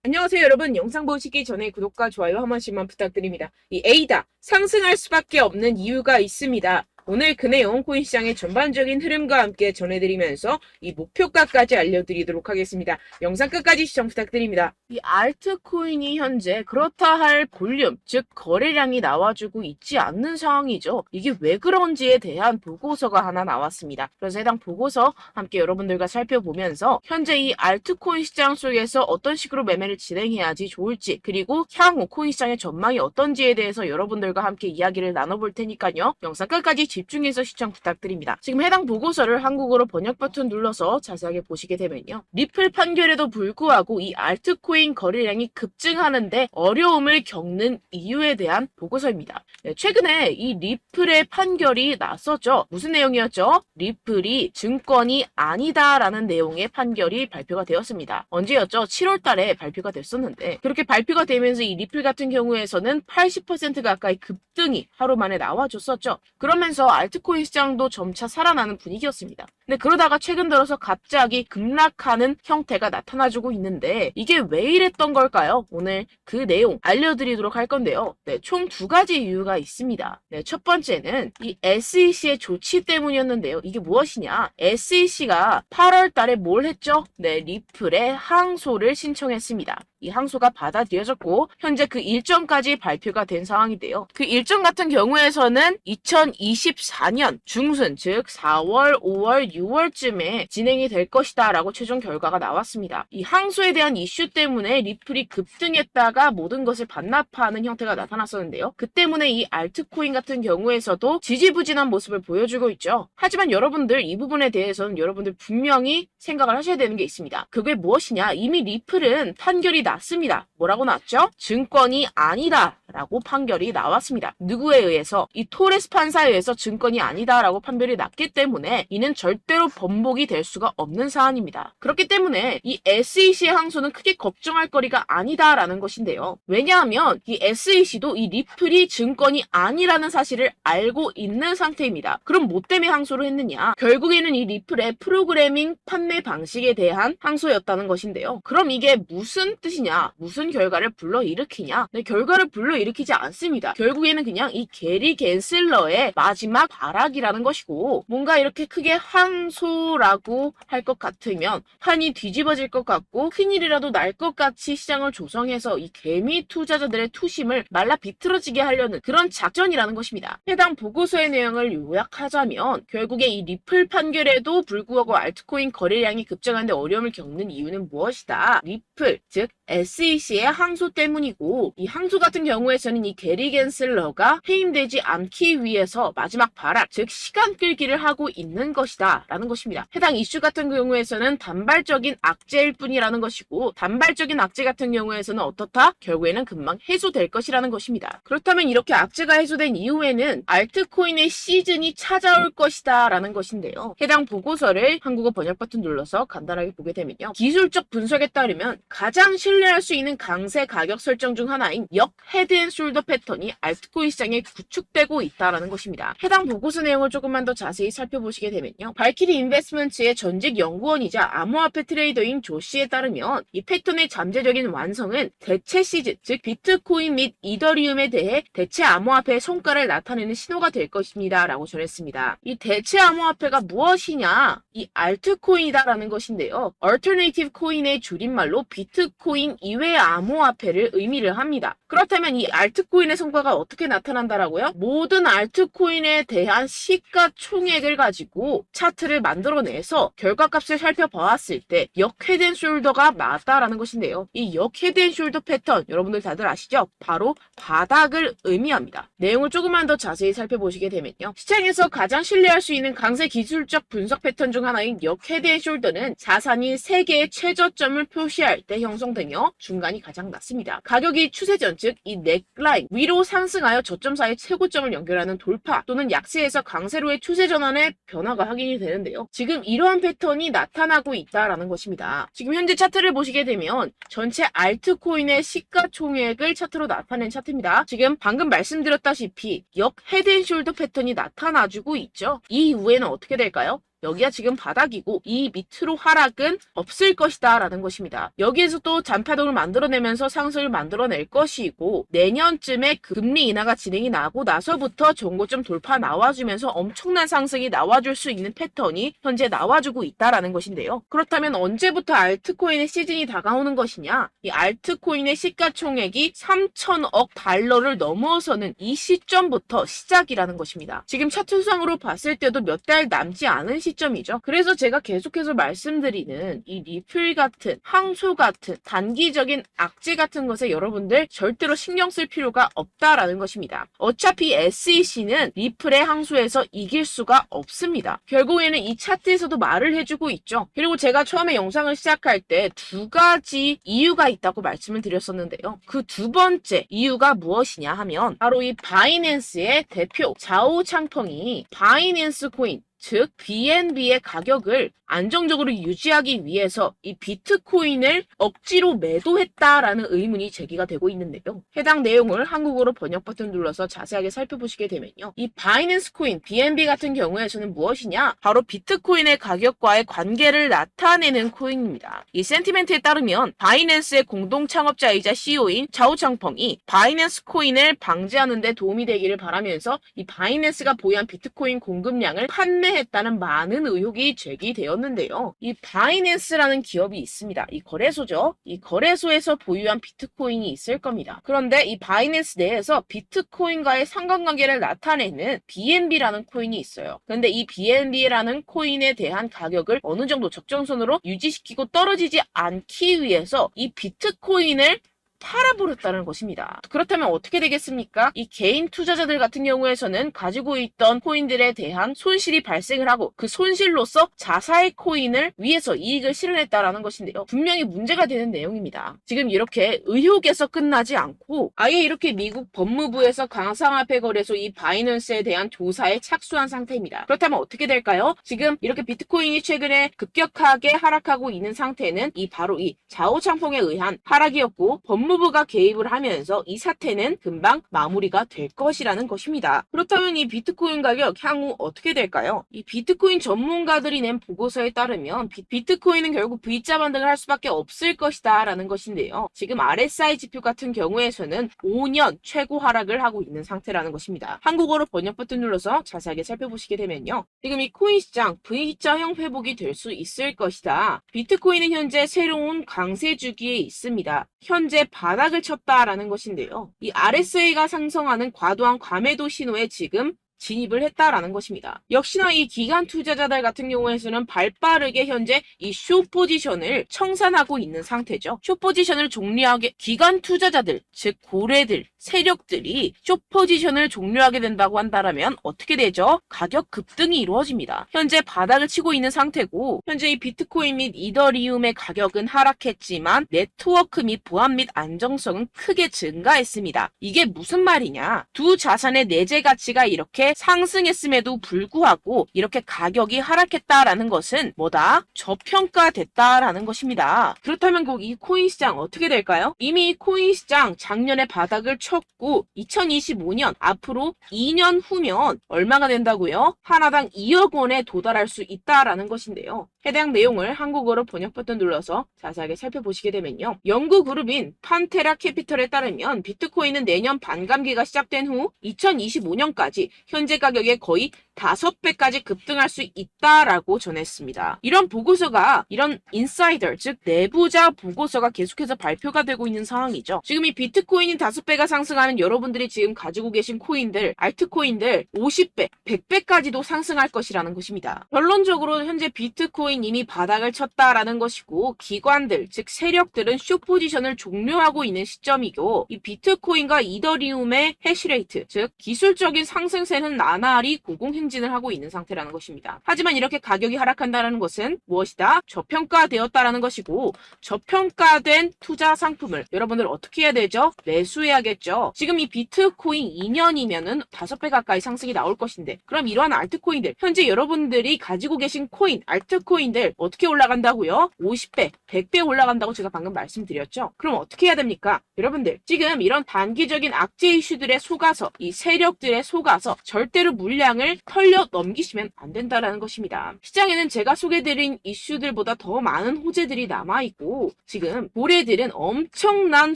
안녕하세요 여러분. 영상 보시기 전에 구독과 좋아요 한 번씩만 부탁드립니다. 이 ADA 상승할 수밖에 없는 이유가 있습니다. 오늘 그 내용 코인 시장의 전반적인 흐름과 함께 전해드리면서 이 목표가까지 알려드리도록 하겠습니다. 영상 끝까지 시청 부탁드립니다. 이 알트코인이 현재 그렇다 할 볼륨, 즉 거래량이 나와주고 있지 않는 상황이죠. 이게 왜 그런지에 대한 보고서가 하나 나왔습니다. 그래서 해당 보고서 함께 여러분들과 살펴보면서 현재 이 알트코인 시장 속에서 어떤 식으로 매매를 진행해야지 좋을지, 그리고 향후 코인 시장의 전망이 어떤지에 대해서 여러분들과 함께 이야기를 나눠볼 테니까요. 영상 끝까지 집중해서 시청 부탁드립니다. 지금 해당 보고서를 한국어로 번역 버튼 눌러서 자세하게 보시게 되면요. 리플 판결에도 불구하고 이 알트코인 거래량이 급증하는데 어려움을 겪는 이유에 대한 보고서입니다. 최근에 이 리플의 판결이 났었죠. 무슨 내용이었죠? 리플이 증권이 아니다라는 내용의 판결이 발표가 되었습니다. 언제였죠? 7월 달에 발표가 됐었는데, 그렇게 발표가 되면서 이 리플 같은 경우에서는 80% 가까이 급등이 하루 만에 나와줬었죠. 그러면서 알트코인 시장도 점차 살아나는 분위기였습니다. 근데 그러다가 최근 들어서 갑자기 급락하는 형태가 나타나주고 있는데, 이게 왜 이랬던 걸까요? 오늘 그 내용 알려드리도록 할 건데요. 총 두 가지 이유가 있습니다. 첫 번째는 이 SEC의 조치 때문이었는데요. 이게 무엇이냐? SEC가 8월 달에 뭘 했죠? 리플의 항소를 신청했습니다. 이 항소가 받아들여졌고 현재 그 일정까지 발표가 된 상황인데요. 그 일정 같은 경우에서는 2024년 중순, 즉 4월, 5월, 6월쯤에 진행이 될 것이다 라고 최종 결과가 나왔습니다. 이 항소에 대한 이슈 때문에 리플이 급등했다가 모든 것을 반납하는 형태가 나타났었는데요. 그 때문에 이 알트코인 같은 경우에서도 지지부진한 모습을 보여주고 있죠. 하지만 여러분들 이 부분에 대해서는 여러분들 분명히 생각을 하셔야 되는 게 있습니다. 그게 무엇이냐? 이미 리플은 판결이 났습니다. 뭐라고 났죠? 증권이 아니다 라고 판결이 나왔습니다. 누구에 의해서? 이 토레스 판사에 의해서 증권이 아니다 라고 판결이 났기 때문에 이는 절대로 번복이 될 수가 없는 사안입니다. 그렇기 때문에 이 SEC의 항소는 크게 걱정할 거리가 아니다 라는 것인데요. 왜냐하면 이 SEC도 이 리플이 증권이 아니라는 사실을 알고 있는 상태입니다. 그럼 뭐 때문에 항소를 했느냐? 결국에는 이 리플의 프로그래밍 판매 방식에 대한 항소였다는 것인데요. 그럼 이게 무슨 뜻이냐? 무슨 결과를 불러일으키냐? 결과를 불러일으키지 않습니다. 결국에는 그냥 이 게리 겐슬러의 마지막 발악이라는 것이고, 뭔가 이렇게 크게 항소라고 할 것 같으면 판이 뒤집어질 것 같고 큰일이라도 날 것 같이 시장을 조성해서 이 개미 투자자들의 투심을 말라 비틀어지게 하려는 그런 작전이라는 것입니다. 해당 보고서의 내용을 요약하자면 결국에 이 리플 판결에도 불구하고 알트코인 거래량이 급증하는데 어려움을 겪는 이유는 무엇이다? 리플, 즉 SEC의 항소 때문이고, 이 항소 같은 경우에서는 이 게리 겐슬러가 해임되지 않기 위해서 마지막 발악, 즉 시간 끌기를 하고 있는 것이다 라는 것입니다. 해당 이슈 같은 경우에서는 단발적인 악재일 뿐이라는 것이고, 단발적인 악재 같은 경우에서는 어떻다? 결국에는 금방 해소될 것이라는 것입니다. 그렇다면 이렇게 악재가 해소된 이후에는 알트코인의 시즌이 찾아올 것이다 라는 것인데요. 해당 보고서를 한국어 번역 버튼 눌러서 간단하게 보게 되면요. 기술적 분석에 따르면 가장 신뢰할 수 있는 강세 가격 설정 중 하나인 역 헤드앤숄더 패턴이 알트코인 시장에 구축되고 있다는 것입니다. 해당 보고서 내용을 조금만 더 자세히 살펴보시게 되면요. 발키리 인베스트먼트의 전직 연구원이자 암호화폐 트레이더인 조 씨에 따르면 이 패턴의 잠재적인 완성은 대체 시즌, 즉 비트코인 및 이더리움에 대해 대체 암호화폐의 성과를 나타내는 신호가 될 것입니다 라고 전했습니다. 이 대체 암호화폐가 무엇이냐? 이 알트코인이다라는 것인데요. 얼터네이티브 코인의 줄임말로 비트코인 이외의 암호화폐를 의미를 합니다. 그렇다면 이 알트코인의 성과가 어떻게 나타난다라고요? 모든 알트코인에 대한 시가총액을 가지고 차트를 만들어내서 결과값을 살펴보았을 때 역 헤드앤숄더가 맞다라는 것인데요. 이 역 헤드앤숄더 패턴 여러분들 다들 아시죠? 바로 바닥을 의미합니다. 내용을 조금만 더 자세히 살펴보시게 되면요. 시장에서 가장 신뢰할 수 있는 강세 기술적 분석 패턴 중 하나인 역 헤드앤숄더는 자산이 3개의 최저점을 표시할 때 형성되며 중간이 가장 낮습니다. 가격이 추세전, 즉 이 넥라인 위로 상승하여 저점 사이 최고점을 연결하는 돌파 또는 약세에서 강세로의 추세 전환의 변화가 확인이 되는데요. 지금 이러한 패턴이 나타나고 있다라는 것입니다. 지금 현재 차트를 보시게 되면 전체 알트코인의 시가총액을 차트로 나타낸 차트입니다. 지금 방금 말씀드렸다시피 역 헤드앤숄더 패턴이 나타나주고 있죠. 이 이후에는 어떻게 될까요? 여기가 지금 바닥이고 이 밑으로 하락은 없을 것이다 라는 것입니다. 여기에서 또 잔파동을 만들어내면서 상승을 만들어낼 것이고 내년쯤에 금리 인하가 진행이 나고 나서부터 전고점 돌파 나와주면서 엄청난 상승이 나와줄 수 있는 패턴이 현재 나와주고 있다라는 것인데요. 그렇다면 언제부터 알트코인의 시즌이 다가오는 것이냐? 이 알트코인의 시가총액이 3천억 달러를 넘어서는 이 시점부터 시작이라는 것입니다. 지금 차트상으로 봤을 때도 몇 달 남지 않은 시점이죠. 그래서 제가 계속해서 말씀드리는 이 리플 같은 항소 같은 단기적인 악재 같은 것에 여러분들 절대로 신경 쓸 필요가 없다라는 것입니다. 어차피 SEC는 리플의 항소에서 이길 수가 없습니다. 결국에는 이 차트에서도 말을 해주고 있죠. 그리고 제가 처음에 영상을 시작할 때 두 가지 이유가 있다고 말씀을 드렸었는데요. 그 두 번째 이유가 무엇이냐 하면 바로 이 바이낸스의 대표 자오 창펑이 바이낸스 코인 즉 BNB의 가격을 안정적으로 유지하기 위해서 이 비트코인을 억지로 매도했다라는 의문이 제기가 되고 있는데요. 해당 내용을 한국어로 번역 버튼 눌러서 자세하게 살펴보시게 되면요. 이 바이낸스 코인 BNB 같은 경우에서는 무엇이냐? 바로 비트코인의 가격과의 관계를 나타내는 코인입니다. 이 센티멘트에 따르면 바이낸스의 공동 창업자이자 CEO인 자오 창펑이 바이낸스 코인을 방지하는 데 도움이 되기를 바라면서 이 바이낸스가 보유한 비트코인 공급량을 판매했다는 많은 의혹이 제기되었는데요. 이 바이낸스라는 기업이 있습니다. 이 거래소죠. 이 거래소에서 보유한 비트코인이 있을 겁니다. 그런데 이 바이낸스 내에서 비트코인과의 상관관계를 나타내는 BNB라는 코인이 있어요. 그런데 이 BNB라는 코인에 대한 가격을 어느 정도 적정선으로 유지시키고 떨어지지 않기 위해서 이 비트코인을 팔아버렸다는 것입니다. 그렇다면 어떻게 되겠습니까? 이 개인 투자자들 같은 경우에서는 가지고 있던 코인들에 대한 손실이 발생을 하고 그 손실로서 자사의 코인을 위해서 이익을 실현했다라는 것인데요. 분명히 문제가 되는 내용입니다. 지금 이렇게 의혹에서 끝나지 않고 아예 이렇게 미국 법무부에서 가상화폐 거래소 이 바이낸스에 대한 조사에 착수한 상태입니다. 그렇다면 어떻게 될까요? 지금 이렇게 비트코인이 최근에 급격하게 하락하고 있는 상태는 바로 이 자오 창펑에 의한 하락이었고 법무부가 개입을 하면서 이 사태는 금방 마무리가 될 것이라는 것입니다. 그렇다면 이 비트코인 가격 향후 어떻게 될까요? 이 비트코인 전문가들이 낸 보고서에 따르면 비트코인은 결국 V자 반등을 할 수밖에 없을 것이다 라는 것인데요. 지금 RSI 지표 같은 경우에서는 5년 최고 하락을 하고 있는 상태라는 것입니다. 한국어로 번역 버튼 눌러서 자세하게 살펴보시게 되면요. 지금 이 코인 시장 V자형 회복이 될 수 있을 것이다. 비트코인은 현재 새로운 강세 주기에 있습니다. 현재 바닥을 쳤다라는 것인데요. 이 RSI가 상승하는 과도한 과매도 신호에 지금 진입을 했다라는 것입니다. 역시나 이 기관 투자자들 같은 경우에서는 발빠르게 현재 이 숏 포지션을 청산하고 있는 상태죠. 숏 포지션을 종료하게 기관 투자자들, 즉 고래들, 세력들이 숏 포지션을 종료하게 된다고 한다면 어떻게 되죠? 가격 급등이 이루어집니다. 현재 바닥을 치고 있는 상태고 현재 이 비트코인 및 이더리움의 가격은 하락했지만 네트워크 및 보안 및 안정성은 크게 증가했습니다. 이게 무슨 말이냐? 두 자산의 내재 가치가 이렇게 상승했음에도 불구하고 이렇게 가격이 하락했다라는 것은 뭐다? 저평가됐다라는 것입니다. 그렇다면 이 코인 시장 어떻게 될까요? 이미 이 코인 시장 작년에 바닥을 쳤고 2025년 앞으로 2년 후면 얼마가 된다고요? 하나당 2억 원에 도달할 수 있다라는 것인데요. 해당 내용을 한국어로 번역 버튼 눌러서 자세하게 살펴보시게 되면요. 연구 그룹인 판테라 캐피털에 따르면 비트코인은 내년 반감기가 시작된 후 2025년까지 현재 가격의 거의 5배까지 급등할 수 있다라고 전했습니다. 이런 보고서가 이런 인사이더 즉 내부자 보고서가 계속해서 발표가 되고 있는 상황이죠. 지금 이 비트코인이 5배가 상승하는 여러분들이 지금 가지고 계신 코인들, 알트코인들 50배, 100배까지도 상승할 것이라는 것입니다. 결론적으로 현재 비트코인 이미 바닥을 쳤다라는 것이고 기관들 즉 세력들은 숏 포지션을 종료하고 있는 시점이고 이 비트코인과 이더리움의 해시레이트 즉 기술적인 상승세는 나날이 고공행진을 하고 있는 상태라는 것입니다. 하지만 이렇게 가격이 하락한다는 것은 무엇이다? 저평가되었다라는 것이고 저평가된 투자 상품을 여러분들 어떻게 해야 되죠? 매수해야겠죠. 지금 이 비트코인 2년이면은 5배 가까이 상승이 나올 것인데 그럼 이러한 알트코인들 현재 여러분들이 가지고 계신 코인, 알트코인들 어떻게 올라간다고요? 50배, 100배 올라간다고 제가 방금 말씀드렸죠. 그럼 어떻게 해야 됩니까? 여러분들 지금 이런 단기적인 악재 이슈들에 속아서 이 세력들에 속아서 절대로 물량을 털려 넘기시면 안 된다라는 것입니다. 시장에는 제가 소개드린 이슈들보다 더 많은 호재들이 남아있고 지금 고래들은 엄청난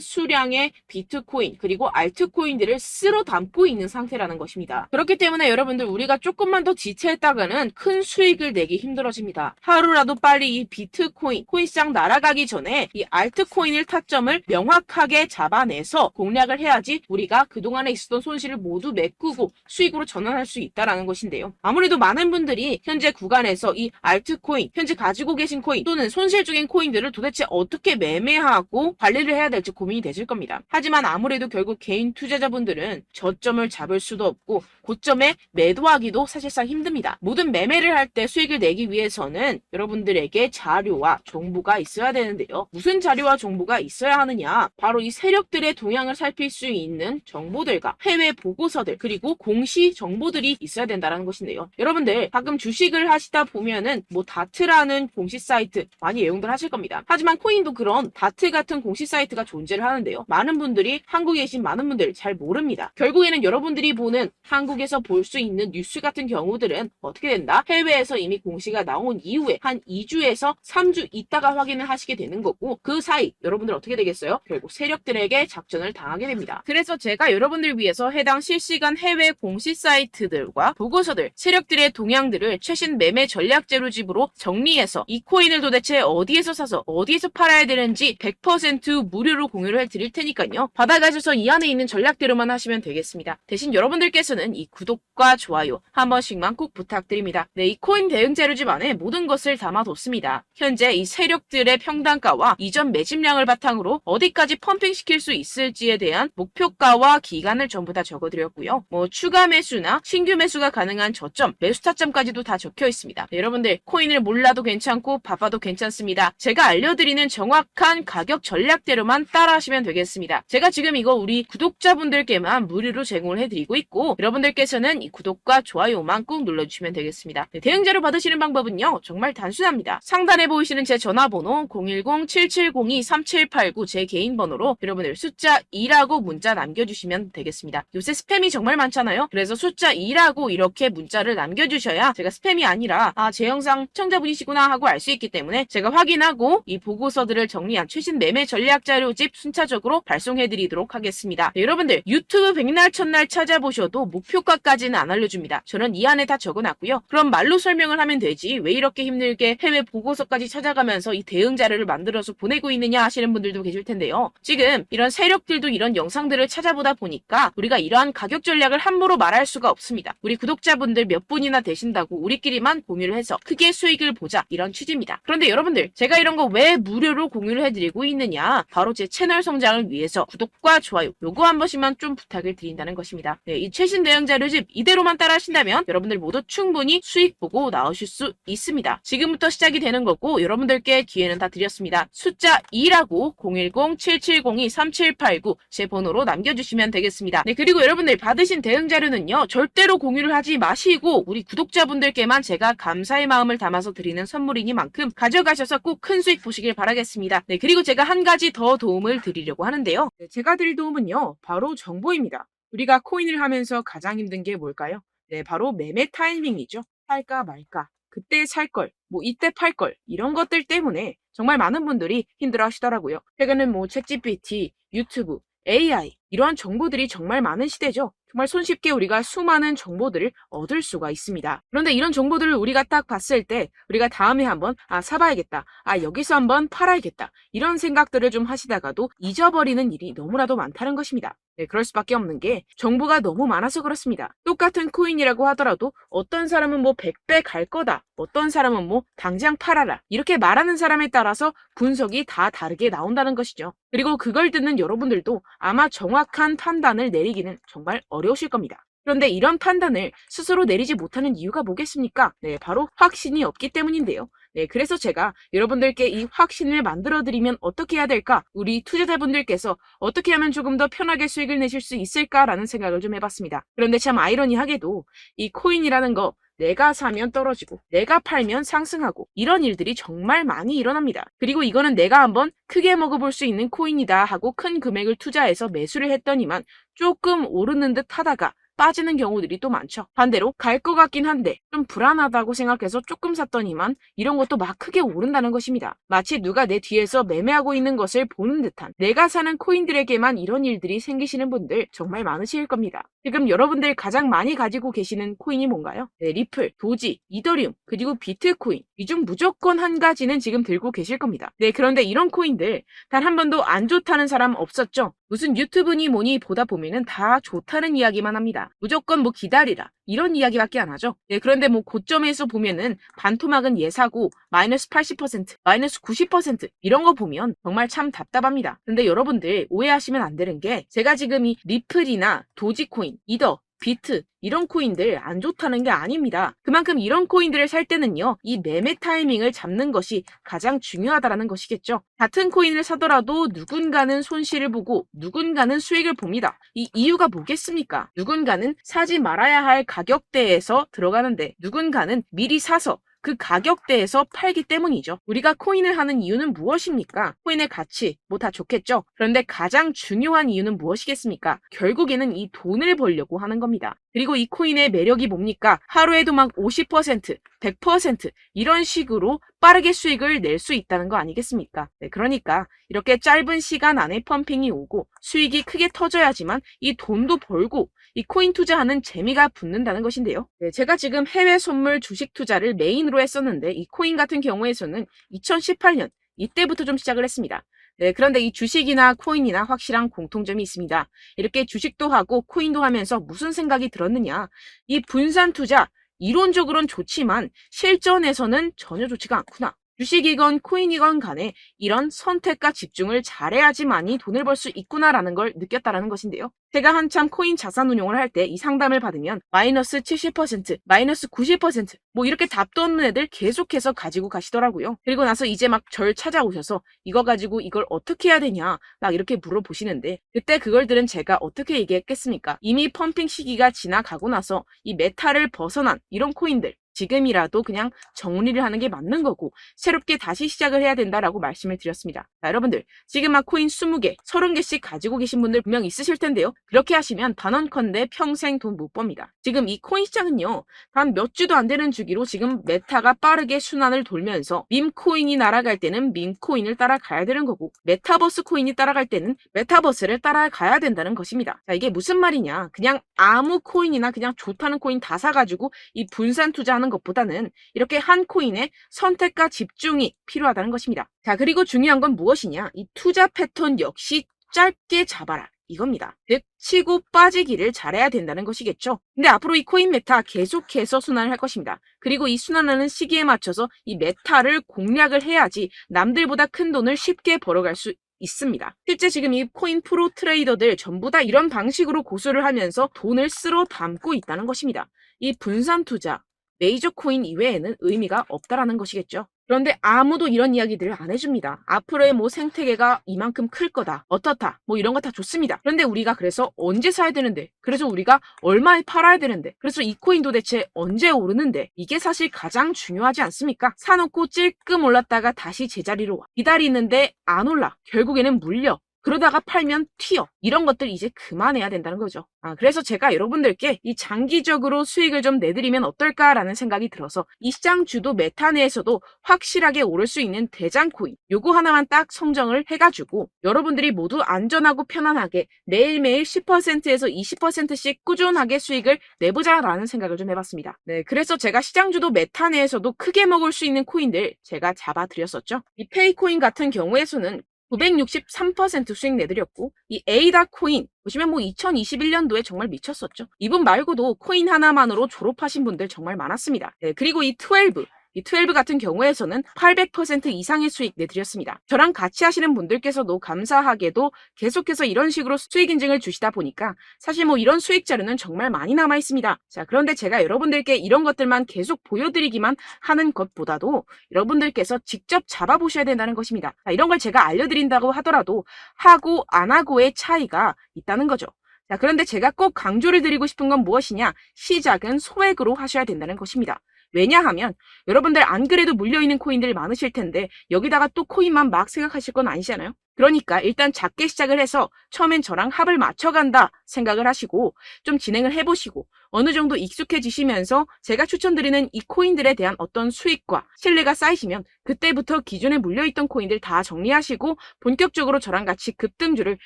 수량의 비트코인 그리고 알트코인들을 쓸어 담고 있는 상태라는 것입니다. 그렇기 때문에 여러분들 우리가 조금만 더 지체했다가는 큰 수익을 내기 힘들어집니다. 하루라도 빨리 이 비트코인, 코인시장 날아가기 전에 이 알트코인을 타점을 명확하게 잡아내서 공략을 해야지 우리가 그동안에 있었던 손실을 모두 메꾸고 수익으로 전환할 수 있다라는 것인데요. 아무래도 많은 분들이 현재 구간에서 이 알트코인, 현재 가지고 계신 코인 또는 손실 중인 코인들을 도대체 어떻게 매매하고 관리를 해야 될지 고민이 되실 겁니다. 하지만 아무래도 결국 개인 투자자분들은 저점을 잡을 수도 없고 고점에 매도하기도 사실상 힘듭니다. 모든 매매를 할 때 수익을 내기 위해서는 여러분들에게 자료와 정보가 있어야 되는데요. 무슨 자료와 정보가 있어야 하느냐? 바로 이 세력들의 동향을 살필 수 있는 정보들과 해외 보고서들 그리고 공시 정보들이 있어야 된다는 것인데요. 여러분들 가끔 주식을 하시다 보면은 뭐 다트라는 공시 사이트 많이 애용들 하실 겁니다. 하지만 코인도 그런 다트 같은 공시 사이트가 존재를 하는데요. 많은 분들이 한국에 계신 많은 분들 잘 모릅니다. 결국에는 여러분들이 보는 한국에서 볼 수 있는 뉴스 같은 경우들은 어떻게 된다? 해외에서 이미 공시가 나온 이후에 한 2주에서 3주 있다가 확인을 하시게 되는 거고 그 사이 여러분들 어떻게 되겠어요? 결국 세력들에게 작전을 당하게 됩니다. 그래서 제가 여러분들 위해서 해당 실시간 해외 공시 사이트들과 보고서들, 세력들의 동향들을 최신 매매 전략 재료집으로 정리해서 이 코인을 도대체 어디에서 사서 어디에서 팔아야 되는지 100% 무료로 공유를 해드릴 테니까요. 받아가셔서 이 안에 있는 전략대로만 하시면 되겠습니다. 대신 여러분들께서는 이 구독과 좋아요 한 번씩만 꼭 부탁드립니다. 네, 이 코인 대응 재료집 안에 모든 것을 담아뒀습니다. 현재 이 세력들의 평단가와 이전 매집량을 바탕으로 어디까지 펌핑시킬 수 있을지에 대한 목표가와 기간을 전부 다 적어드렸고요. 뭐 추가 매수나 신규 매수가 가능한 저점, 매수 타점까지도 다 적혀 있습니다. 네, 여러분들 코인을 몰라도 괜찮고 바빠도 괜찮습니다. 제가 알려드리는 정확한 가격 전략대로만 따라하시면 되겠습니다. 제가 지금 이거 우리 구독자분들께만 무료로 제공을 해드리고 있고 여러분들께서는 이 구독과 좋아요만 꼭 눌러주시면 되겠습니다. 네, 대응 자료 받으시는 방법은요. 정말 단순합니다. 상단에 보이시는 제 전화번호 010-7702-3789 제 개인 번호로 여러분들 숫자 2라고 문자 남겨주시면 되겠습니다. 요새 스팸이 정말 많잖아요. 그래서 숫자 2라고 이렇게 문자를 남겨주셔야 제가 스팸이 아니라 제 영상 시청자분이시구나 하고 알 수 있기 때문에 제가 확인하고 이 보고서들을 정리한 최신 매매 전략 자료집 순차적으로 발송해드리도록 하겠습니다. 네, 여러분들 유튜브 백날 첫날 찾아보셔도 목표가까지는 안 알려줍니다. 저는 이 안에 다 적어놨고요. 그럼 말로 설명을 하면 되지 왜 이렇게 힘들게 해외 보고서까지 찾아가면서 이 대응 자료를 만들어서 보내고 있느냐 하시는 분들도 계실 텐데요. 지금 이런 세력들도 이런 영상들을 찾아보다 보니까 우리가 이러한 가격 전략을 함부로 말할 수가 없습니다. 우리 구독자분들 몇 분이나 되신다고 우리끼리만 공유를 해서 크게 수익을 보자 이런 취지입니다. 그런데 여러분들 제가 이런 거 왜 무료로 공유를 해드리고 있느냐 바로 제 채널 성장을 위해서 구독과 좋아요 요거 한 번씩만 좀 부탁을 드린다는 것입니다. 네, 이 최신 대응 자료집 이대로만 따라 하신다면 여러분들 모두 충분히 수익 보고 나오실 수 있습니다. 지금부터 시작이 되는 거고 여러분들께 기회는 다 드렸습니다. 숫자 2라고 010-7702-3789 제 번호로 남겨주시면 되겠습니다. 네, 그리고 여러분들 받으신 대응 자료는요 절대로 공유를 하지 마시고 우리 구독자분들께만 제가 감사의 마음을 담아서 드리는 선물이니만큼 가져가셔서 꼭 큰 수익 보시길 바라겠습니다. 네, 그리고 제가 한 가지 더 도움을 드리려고 하는데요. 네, 제가 드릴 도움은요 바로 정보입니다. 우리가 코인을 하면서 가장 힘든 게 뭘까요? 네, 바로 매매 타이밍이죠. 살까 말까, 그때 살 걸, 뭐 이때 팔 걸, 이런 것들 때문에 정말 많은 분들이 힘들어 하시더라고요. 최근엔 뭐 챗GPT, 유튜브, AI 이러한 정보들이 정말 많은 시대죠. 정말 손쉽게 우리가 수많은 정보들을 얻을 수가 있습니다. 그런데 이런 정보들을 우리가 딱 봤을 때 우리가 다음에 한번 사봐야겠다. 여기서 한번 팔아야겠다. 이런 생각들을 좀 하시다가도 잊어버리는 일이 너무나도 많다는 것입니다. 네, 그럴 수밖에 없는 게 정보가 너무 많아서 그렇습니다. 똑같은 코인이라고 하더라도 어떤 사람은 뭐 100배 갈 거다. 어떤 사람은 뭐 당장 팔아라. 이렇게 말하는 사람에 따라서 분석이 다 다르게 나온다는 것이죠. 그리고 그걸 듣는 여러분들도 아마 정확한 판단을 내리기는 정말 어려우실 겁니다. 그런데 이런 판단을 스스로 내리지 못하는 이유가 뭐겠습니까? 네, 바로 확신이 없기 때문인데요. 네, 그래서 제가 여러분들께 이 확신을 만들어드리면 어떻게 해야 될까? 우리 투자자분들께서 어떻게 하면 조금 더 편하게 수익을 내실 수 있을까라는 생각을 좀 해봤습니다. 그런데 참 아이러니하게도 이 코인이라는 거 내가 사면 떨어지고 내가 팔면 상승하고 이런 일들이 정말 많이 일어납니다. 그리고 이거는 내가 한번 크게 먹어볼 수 있는 코인이다 하고 큰 금액을 투자해서 매수를 했더니만 조금 오르는 듯 하다가 빠지는 경우들이 또 많죠. 반대로 갈 것 같긴 한데 좀 불안하다고 생각해서 조금 샀더니만 이런 것도 막 크게 오른다는 것입니다. 마치 누가 내 뒤에서 매매하고 있는 것을 보는 듯한, 내가 사는 코인들에게만 이런 일들이 생기시는 분들 정말 많으실 겁니다. 지금 여러분들 가장 많이 가지고 계시는 코인이 뭔가요? 네, 리플, 도지, 이더리움, 그리고 비트코인. 이 중 무조건 한 가지는 지금 들고 계실 겁니다. 네, 그런데 이런 코인들 단 한 번도 안 좋다는 사람 없었죠? 무슨 유튜브니 뭐니 보다 보면은 다 좋다는 이야기만 합니다. 무조건 뭐 기다리라 이런 이야기밖에 안 하죠. 네, 그런데 뭐 고점에서 보면은 반토막은 예사고 마이너스 80%, 마이너스 90% 이런 거 보면 정말 참 답답합니다. 근데 여러분들 오해하시면 안 되는 게, 제가 지금 이 리플이나 도지코인, 이더, 비트 이런 코인들 안 좋다는 게 아닙니다. 그만큼 이런 코인들을 살 때는요, 이 매매 타이밍을 잡는 것이 가장 중요하다는 것이겠죠. 같은 코인을 사더라도 누군가는 손실을 보고 누군가는 수익을 봅니다. 이 이유가 뭐겠습니까? 누군가는 사지 말아야 할 가격대에서 들어가는데 누군가는 미리 사서 그 가격대에서 팔기 때문이죠. 우리가 코인을 하는 이유는 무엇입니까? 코인의 가치, 뭐 다 좋겠죠. 그런데 가장 중요한 이유는 무엇이겠습니까? 결국에는 이 돈을 벌려고 하는 겁니다. 그리고 이 코인의 매력이 뭡니까? 하루에도 막 50%, 100% 이런 식으로 빠르게 수익을 낼 수 있다는 거 아니겠습니까? 네, 그러니까 이렇게 짧은 시간 안에 펌핑이 오고 수익이 크게 터져야지만 이 돈도 벌고 이 코인 투자하는 재미가 붙는다는 것인데요. 네, 제가 지금 해외 선물 주식 투자를 메인으로 했었는데 이 코인 같은 경우에서는 2018년 이때부터 좀 시작을 했습니다. 네, 그런데 이 주식이나 코인이나 확실한 공통점이 있습니다. 이렇게 주식도 하고 코인도 하면서 무슨 생각이 들었느냐? 이 분산 투자, 이론적으로는 좋지만 실전에서는 전혀 좋지가 않구나. 주식이건 코인이건 간에 이런 선택과 집중을 잘해야지만이 돈을 벌 수 있구나라는 걸 느꼈다라는 것인데요. 제가 한참 코인 자산 운용을 할 때 이 상담을 받으면 마이너스 70%, 마이너스 90%, 뭐 이렇게 답도 없는 애들 계속해서 가지고 가시더라고요. 그리고 나서 이제 막 절 찾아오셔서 이거 가지고 이걸 어떻게 해야 되냐 막 이렇게 물어보시는데, 그때 그걸 들은 제가 어떻게 얘기했겠습니까? 이미 펌핑 시기가 지나가고 나서 이 메타를 벗어난 이런 코인들, 지금이라도 그냥 정리를 하는 게 맞는 거고 새롭게 다시 시작을 해야 된다라고 말씀을 드렸습니다. 자, 여러분들 지금 막 코인 20개, 30개씩 가지고 계신 분들 분명 있으실 텐데요. 그렇게 하시면 단언컨대 평생 돈 못 법니다. 지금 이 코인 시장은요, 단 몇 주도 안 되는 주기로 지금 메타가 빠르게 순환을 돌면서 밈코인이 날아갈 때는 밈코인을 따라가야 되는 거고, 메타버스 코인이 따라갈 때는 메타버스를 따라가야 된다는 것입니다. 자, 이게 무슨 말이냐? 그냥 아무 코인이나 그냥 좋다는 코인 다 사가지고 이 분산 투자하는 것보다는 이렇게 한 코인에 선택과 집중이 필요하다는 것입니다. 자, 그리고 중요한 건 무엇이냐? 이 투자 패턴 역시 짧게 잡아라. 이겁니다. 즉 치고 빠지기를 잘해야 된다는 것이겠죠. 근데 앞으로 이 코인 메타 계속해서 순환을 할 것입니다. 그리고 이 순환하는 시기에 맞춰서 이 메타를 공략을 해야지 남들보다 큰 돈을 쉽게 벌어갈 수 있습니다. 실제 지금 이 코인 프로 트레이더들 전부 다 이런 방식으로 고수를 하면서 돈을 쓸어 담고 있다는 것입니다. 이 분산 투자, 메이저 코인 이외에는 의미가 없다라는 것이겠죠. 그런데 아무도 이런 이야기들을 안 해줍니다. 앞으로의 뭐 생태계가 이만큼 클 거다, 어떻다, 뭐 이런 거 다 좋습니다. 그런데 우리가 그래서 언제 사야 되는데, 그래서 우리가 얼마에 팔아야 되는데, 그래서 이 코인도 대체 언제 오르는데, 이게 사실 가장 중요하지 않습니까? 사놓고 찔끔 올랐다가 다시 제자리로 와. 기다리는데 안 올라. 결국에는 물려. 그러다가 팔면 튀어. 이런 것들 이제 그만해야 된다는 거죠. 그래서 제가 여러분들께 이 장기적으로 수익을 좀 내드리면 어떨까라는 생각이 들어서 이 시장 주도 메타 내에서도 확실하게 오를 수 있는 대장 코인, 요거 하나만 딱 선정을 해가지고 여러분들이 모두 안전하고 편안하게 매일매일 10%에서 20%씩 꾸준하게 수익을 내보자라는 생각을 좀 해봤습니다. 네, 그래서 제가 시장 주도 메타 내에서도 크게 먹을 수 있는 코인들 제가 잡아드렸었죠. 이 페이코인 같은 경우에서는 963% 수익 내드렸고, 이 에이다 코인 보시면 뭐 2021년도에 정말 미쳤었죠. 이분 말고도 코인 하나만으로 졸업하신 분들 정말 많았습니다. 네, 그리고 이 12 같은 경우에서는 800% 이상의 수익 내드렸습니다. 저랑 같이 하시는 분들께서도 감사하게도 계속해서 이런 식으로 수익 인증을 주시다 보니까 사실 뭐 이런 수익 자료는 정말 많이 남아 있습니다. 자, 그런데 제가 여러분들께 이런 것들만 계속 보여드리기만 하는 것보다도 여러분들께서 직접 잡아보셔야 된다는 것입니다. 자, 이런 걸 제가 알려드린다고 하더라도 하고 안 하고의 차이가 있다는 거죠. 자, 그런데 제가 꼭 강조를 드리고 싶은 건 무엇이냐? 시작은 소액으로 하셔야 된다는 것입니다. 왜냐하면 여러분들 안 그래도 물려있는 코인들 많으실 텐데 여기다가 또 코인만 막 생각하실 건 아니잖아요. 그러니까 일단 작게 시작을 해서 처음엔 저랑 합을 맞춰간다 생각을 하시고 좀 진행을 해보시고 어느 정도 익숙해지시면서 제가 추천드리는 이 코인들에 대한 어떤 수익과 신뢰가 쌓이시면 그때부터 기존에 물려있던 코인들 다 정리하시고 본격적으로 저랑 같이 급등주를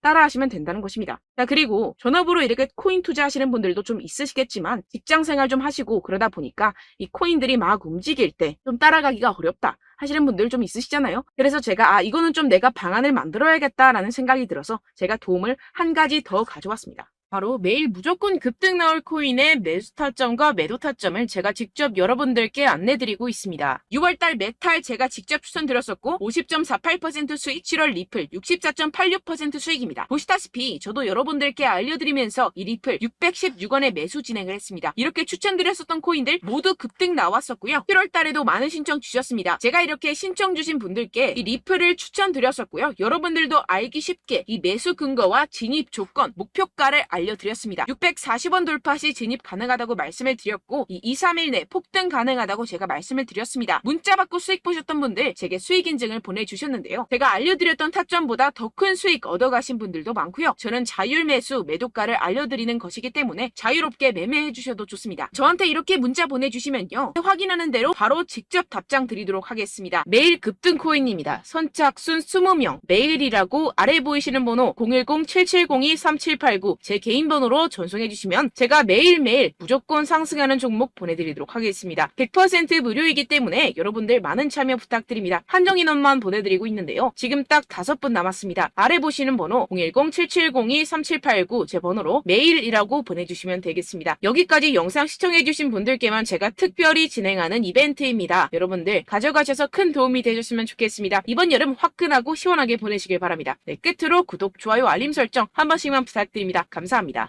따라하시면 된다는 것입니다. 자, 그리고 전업으로 이렇게 코인 투자하시는 분들도 좀 있으시겠지만 직장 생활 좀 하시고 그러다 보니까 이 코인들이 막 움직일 때 좀 따라가기가 어렵다 하시는 분들 좀 있으시잖아요. 그래서 제가 이거는 좀 내가 방안을 만들어야겠다라는 생각이 들어서 제가 도움을 한 가지 더 가져왔습니다. 바로 매일 무조건 급등 나올 코인의 매수 타점과 매도 타점을 제가 직접 여러분들께 안내드리고 있습니다. 6월달 메탈 제가 직접 추천드렸었고 50.48% 수익, 7월 리플 64.86% 수익입니다. 보시다시피 저도 여러분들께 알려드리면서 이 리플 616원에 매수 진행을 했습니다. 이렇게 추천드렸었던 코인들 모두 급등 나왔었고요. 7월달에도 많은 신청 주셨습니다. 제가 이렇게 신청 주신 분들께 이 리플을 추천드렸었고요. 여러분들도 알기 쉽게 이 매수 근거와 진입 조건, 목표가를 알려드렸습니다. 640원 돌파 시 진입 가능하다고 말씀을 드렸고 이 2, 3일 내 폭등 가능하다고 제가 말씀을 드렸습니다. 문자 받고 수익 보셨던 분들 제게 수익 인증을 보내주셨는데요. 제가 알려드렸던 타점보다 더 큰 수익 얻어가신 분들도 많고요. 저는 자율 매수 매도가를 알려드리는 것이기 때문에 자유롭게 매매해 주셔도 좋습니다. 저한테 이렇게 문자 보내주시면요. 확인하는 대로 바로 직접 답장 드리도록 하겠습니다. 매일 급등 코인입니다. 선착순 20명 매일이라고 아래 보이시는 번호 010-7702-3789 제 개인 번호로 전송해 주시면 제가 매일매일 무조건 상승하는 종목 보내드리도록 하겠습니다. 100% 무료이기 때문에 여러분들 많은 참여 부탁드립니다. 한정 인원만 보내드리고 있는데요. 지금 딱 5분 남았습니다. 아래 보시는 번호 010-7702-3789 제 번호로 매일이라고 보내주시면 되겠습니다. 여기까지 영상 시청해주신 분들께만 제가 특별히 진행하는 이벤트입니다. 여러분들 가져가셔서 큰 도움이 되셨으면 좋겠습니다. 이번 여름 화끈하고 시원하게 보내시길 바랍니다. 네, 끝으로 구독, 좋아요, 알림 설정 한 번씩만 부탁드립니다. 감사합니다.